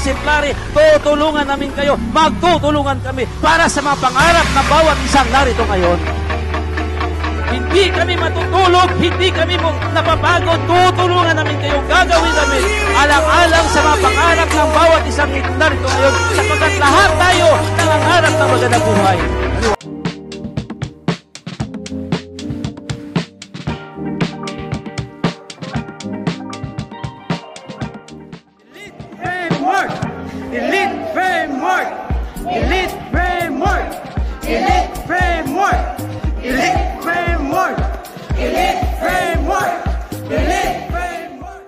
exemplary, tutulungan namin kayo, magtutulungan kami para sa mga pangarap ng bawat isang narito ngayon. Hindi kami matutulog, hindi kami napapagod, tutulungan namin kayo, gagawin namin alang-alang sa mga pangarap ng bawat isang narito ngayon, sapagkat lahat tayo nangangarap ng magandang buhay. Elite Framework! Elite Framework! Elite Framework! Elite Framework! Elite Framework! Elite Framework!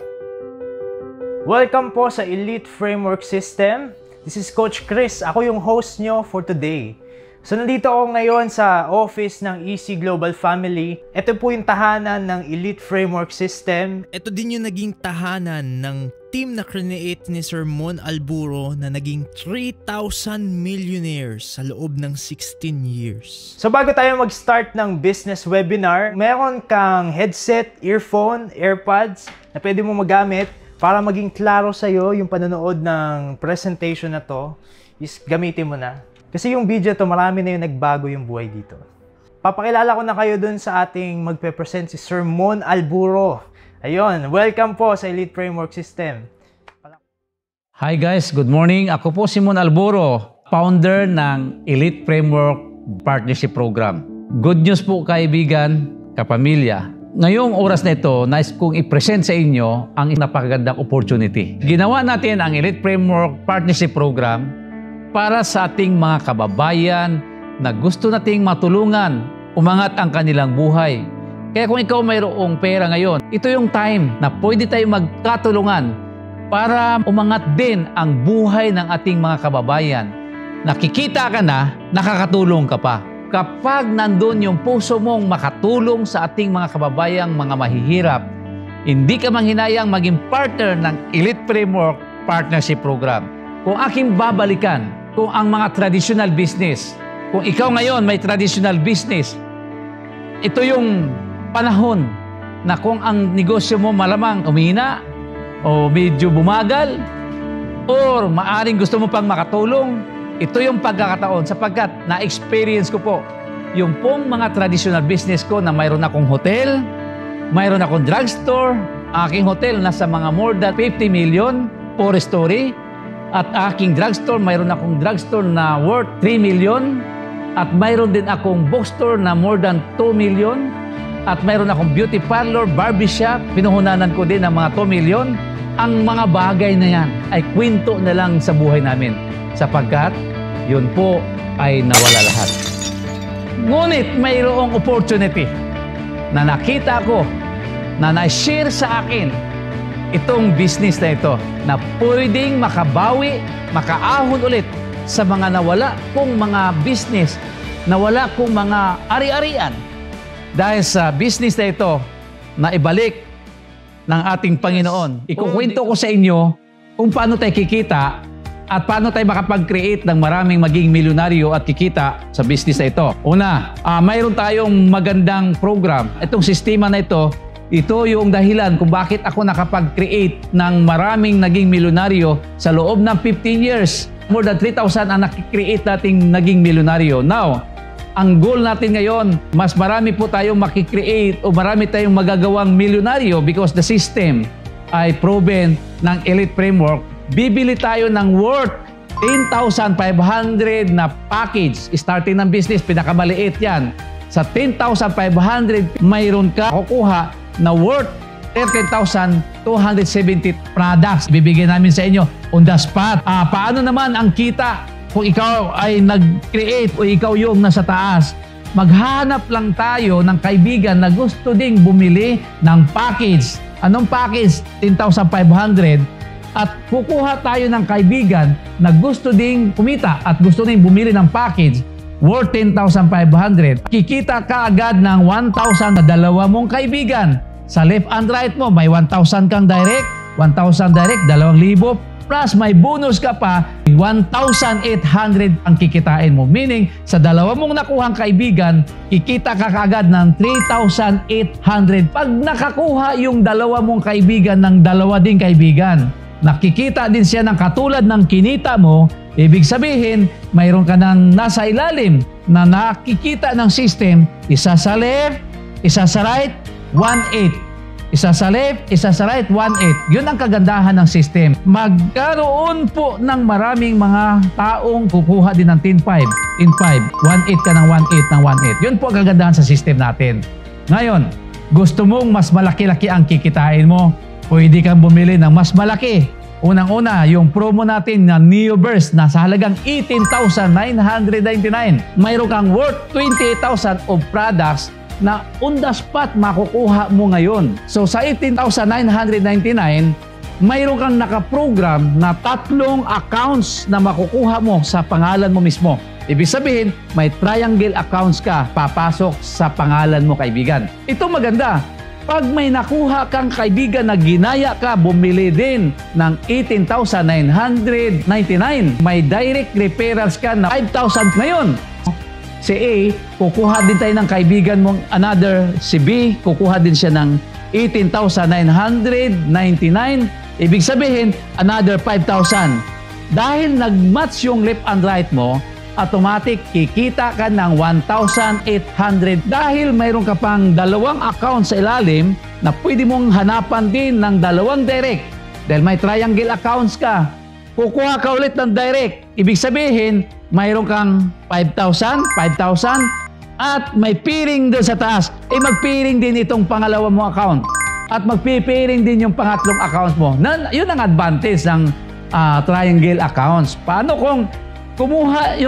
Welcome po sa Elite Framework System. This is Coach Chris. Ako yung host nyo for today. So nandito ako ngayon sa office ng EC Global Family. Ito po yung tahanan ng Elite Framework System. Ito din yung naging tahanan ng team na create ni Sir Mon Alburo na naging 3,000 millionaires sa loob ng 16 years. So bago tayo mag-start ng business webinar, meron kang headset, earphone, AirPods na pwede mo magamit para maging klaro sa'yo yung panonood ng presentation na to. Is gamitin mo na. Kasi yung video to, marami na yung nagbago yung buhay dito. Papakilala ko na kayo dun sa ating magpe-present si Sir Mon Alburo. Ayun, welcome po sa Elite Framework System. Hi guys, good morning. Ako po si Mon Alburo, founder ng Elite Framework Partnership Program. Good news po kaibigan, kapamilya. Ngayong oras na ito, nais kong i-present sa inyo ang napakagandang opportunity. Ginawa natin ang Elite Framework Partnership Program para sa ating mga kababayan na gusto nating matulungan, umangat ang kanilang buhay. Kaya kung ikaw mayroong pera ngayon, ito yung time na pwede tayong magkatulungan para umangat din ang buhay ng ating mga kababayan. Nakikita ka na, nakakatulong ka pa. Kapag nandun yung puso mong makatulong sa ating mga kababayang mga mahihirap, hindi ka manghinayang maging partner ng Elite Framework Partnership Program. Kung aking babalikan, kung ang mga traditional business, kung ikaw ngayon may traditional business, ito yung panahon na kung ang negosyo mo malamang umina o medyo bumagal or maaring gusto mo pang makatulong, ito yung pagkakataon sapagkat na-experience ko po yung pong mga traditional business ko na mayroon akong hotel, mayroon akong drugstore, aking hotel nasa mga more than 50 million, 4 story, at aking drugstore, mayroon akong drugstore na worth 3 million, at mayroon din akong bookstore na more than 2 million, at mayroon akong beauty parlor, barbershop, pinuhunanan ko din ng mga 2 million. Ang mga bagay na yan ay kwento na lang sa buhay namin sapagkat yun po ay nawala lahat. Ngunit mayroong opportunity na nakita ko na na-share sa akin itong business na ito na pwedeng makabawi, makaahon ulit sa mga nawala kong mga business, nawala kong mga ari-arian. Dahil sa business na ito na ibalik ng ating Panginoon. Ikukwento ko sa inyo kung paano tayo kikita at paano tayo makapag-create ng maraming maging milyonaryo at kikita sa business na ito. Una, mayroon tayong magandang program. Itong sistema na ito, ito yung dahilan kung bakit ako nakapag-create ng maraming naging milyonaryo sa loob ng 15 years. More than 3,000 ang nakikreate nating naging milyonaryo. Now, ang goal natin ngayon, mas marami po tayong makikreate o marami tayong magagawang milyonaryo because the system ay proven ng Elite Framework. Bibili tayo ng worth 10,500 na package. Starting ng business, pinakamaliit yan. Sa 10,500, mayroon ka kukuha na worth 13,270 products. Bibigyan namin sa inyo on the spot. Paano naman ang kita kung ikaw ay nag-create o ikaw yung nasa taas? Maghanap lang tayo ng kaibigan na gusto ding bumili ng package. Anong package? 10,500. At kukuha tayo ng kaibigan na gusto ding kumita at gusto ding bumili ng package worth 10,500. Kikita ka agad ng 1,000 na dalawa mong kaibigan. Sa left and right mo, may 1,000 kang direct, 1,000 direct, 2,000. Plus, may bonus ka pa, 1,800 ang kikitain mo. Meaning, sa dalawa mong nakuhang kaibigan, kikita ka kaagad ng 3,800. Pag nakakuha yung dalawa mong kaibigan ng dalawa ding kaibigan, nakikita din siya ng katulad ng kinita mo, ibig sabihin, mayroon ka nang nasa ilalim na nakikita ng system, isa sa left, isa sa right, 1/8. Isa sa left, isa sa right, 1/8. Yun ang kagandahan ng system. Magkaroon po ng maraming mga taong kukuha din ng 10-5. In 5, 1/8 ka ng 1/8 ng 1/8. Yun po ang kagandahan sa system natin. Ngayon, gusto mong mas malaki-laki ang kikitain mo, pwede kang bumili ng mas malaki. Unang-una, yung promo natin na NeoBurst na sa halagang 18,999. Mayroon kang worth 28,000 of products na on the spot makukuha mo ngayon. So sa 18,999, mayroon kang nakaprogram na 3 accounts na makukuha mo sa pangalan mo mismo. Ibig sabihin, may triangle accounts ka papasok sa pangalan mo, kaibigan. Ito maganda. Pag may nakuha kang kaibigan na ginaya ka, bumili din ng 18,999, may direct referrals ka na 5,000 ngayon. Si A, kukuha din tayo ng kaibigan mong another. Si B, kukuha din siya ng 18,999. Ibig sabihin, another 5,000. Dahil nag-match yung left and right mo, automatic kikita ka ng 1,800. Dahil mayroon ka pang 2 account sa ilalim na pwede mong hanapan din ng 2 direct. Dahil may triangle accounts ka, kukuha ka ulit ng direct. Ibig sabihin, mayroon kang 5,000, 5,000, at may pairing doon sa taas. Magpairing din itong pangalawa mo account. At magpipairing din yung pangatlong account mo. Yun ang advantage ng triangle accounts. Paano kung kumuha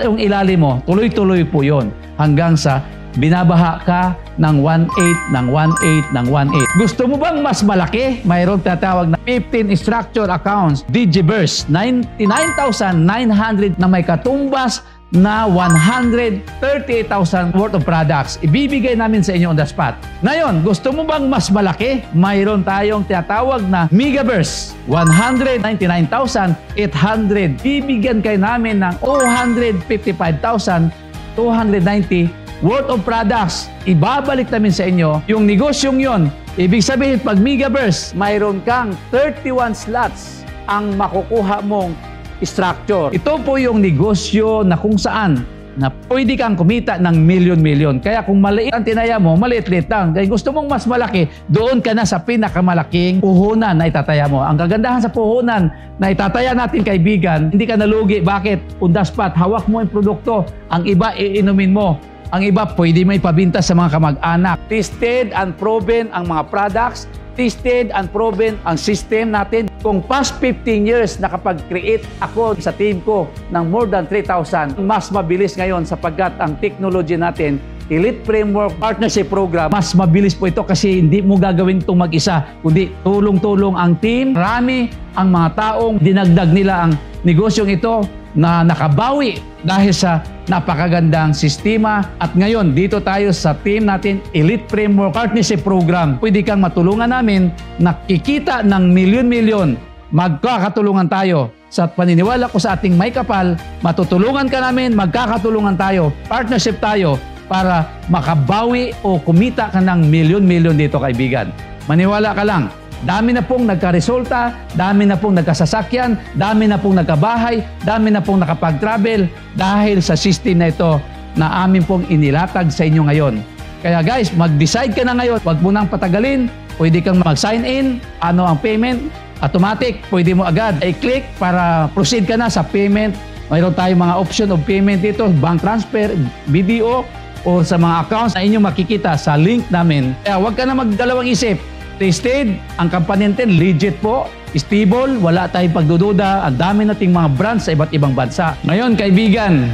yung ilalim mo, tuloy-tuloy po yun. Hanggang sa binabaha ka ng 1/8, ng 1/8, ng 1/8. Gusto mo bang mas malaki? Mayroon tatawag na 15 structure accounts, DigiBurst, 99,900 na may katumbas na 138,000 worth of products. Ibibigay namin sa inyo on the spot. Ngayon, gusto mo bang mas malaki? Mayroon tayong tinatawag na MegaBurst, 199,800. Bibigyan kayo namin ng 255,290 worth of products. Ibabalik namin sa inyo yung negosyong yon. Ibig sabihin, pag MegaBurst, mayroon kang 31 slots ang makukuha mong structure. Ito po yung negosyo na kung saan na pwede kang kumita ng milyon-milyon. Kaya kung maliit ang tinaya mo, maliit-liit lang. Kaya gusto mong mas malaki, doon ka na sa pinakamalaking puhunan na itataya mo. Ang kagandahan sa puhunan na itataya natin, kaibigan, hindi ka nalugi. Bakit? On the spot, hawak mo yung produkto. Ang iba, iinumin mo. Ang iba, pwede may pabinta sa mga kamag-anak. Tested and proven ang mga products. Tested and proven ang system natin. Kung past 15 years nakapag-create ako sa team ko ng more than 3,000, mas mabilis ngayon sapagkat ang technology natin, Elite Framework Partnership Program, mas mabilis po ito kasi hindi mo gagawin itong mag-isa, kundi tulong-tulong ang team. Marami ang mga taong dinagdag nila ang negosyong ito na nakabawi dahil sa napakagandang sistema. At ngayon, dito tayo sa team natin, Elite Framework Partnership Program. Pwede kang matulungan namin, nakikita ng milyon-milyon. Magkakatulungan tayo. Sa paniniwala ko sa ating may kapal, matutulungan ka namin, magkakatulungan tayo, partnership tayo para makabawi o kumita ka ng milyon-milyon dito, kaibigan. Maniwala ka lang. Dami na pong nagkaresulta, dami na pong nagkasasakyan, dami na pong nagkabahay, dami na pong nakapag-travel dahil sa system na ito na amin pong inilatag sa inyo ngayon. Kaya guys, mag-decide ka na ngayon. Huwag mo nang patagalin. Pwede kang mag-sign in. Ano ang payment? Automatic. Pwede mo agad i-click para proceed ka na sa payment. Mayroon tayong mga option of payment dito. Bank transfer, BDO, o sa mga accounts na inyong makikita sa link namin. Kaya huwag ka na magdalawang isip. Tested, ang company natin legit po, stable, wala tayong pagdududa, ang dami nating mga brands sa iba't ibang bansa. Ngayon, kaibigan,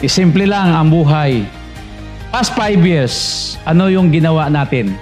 simple lang ang buhay. Past 5 years, ano yung ginawa natin?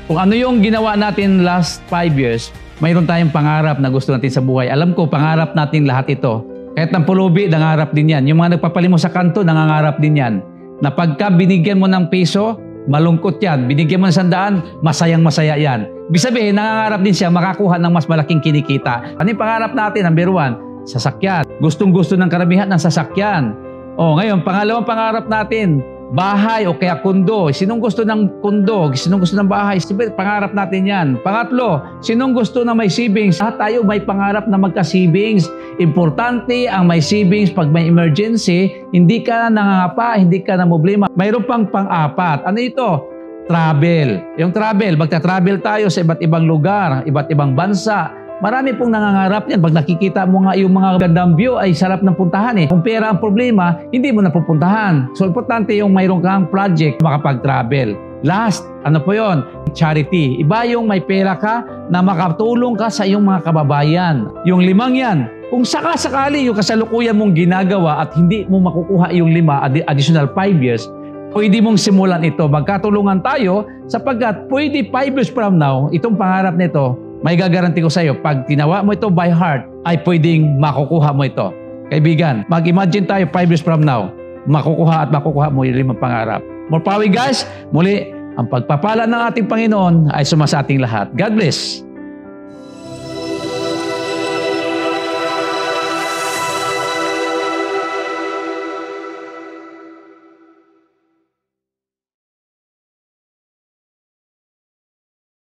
Kung ano yung ginawa natin last 5 years, mayroon tayong pangarap na gusto natin sa buhay. Alam ko, pangarap natin lahat ito. Kahit ng pulubi, nangarap din yan. Yung mga nagpapalimos sa kanto, nangangarap din yan. Na pagka binigyan mo ng piso, malungkot yan. Binigyan mo ng 100, masayang-masaya yan. Ibig sabihin, nangangarap din siya makakuha ng mas malaking kinikita. Ano yung pangarap natin? Number 1, sasakyan. Gustong-gusto ng karamihan ng sasakyan. O, ngayon, pangalawang pangarap natin, bahay o kaya kundo. Sinong gusto ng kundo? Sinong gusto ng bahay? Siyempre, pangarap natin yan. Pangatlo, sinong gusto na may savings? Lahat tayo may pangarap na magka-savings. Importante ang may savings pag may emergency. Hindi ka nangangapa, hindi ka na problema. Mayroon pang pang-apat. Ano ito? Travel. Yung travel, magta-travel tayo sa iba't ibang lugar, iba't ibang bansa. Marami pong nangangarap yan. Pag nakikita mo nga yung mga gandang view, ay sarap ng puntahan eh. Kung pera ang problema, hindi mo napupuntahan. So, importante yung mayroon kang project makapag-travel. Last, ano po yon? Charity. Iba yung may pera ka na makatulong ka sa iyong mga kababayan. Yung 5 yan, kung sakasakali yung kasalukuyan mong ginagawa at hindi mo makukuha yung 5, additional 5 years, pwede mong simulan ito. Magkatulungan tayo sapagkat pwede 5 years from now, itong pangarap nito, may gagaranti ko sa iyo, pag tinawa mo ito by heart, ay pwedeng makukuha mo ito. Kaibigan, mag-imagine tayo 5 years from now, makukuha mo yung 5 pangarap. More power guys, muli, ang pagpapala ng ating Panginoon ay sumasa ating lahat. God bless.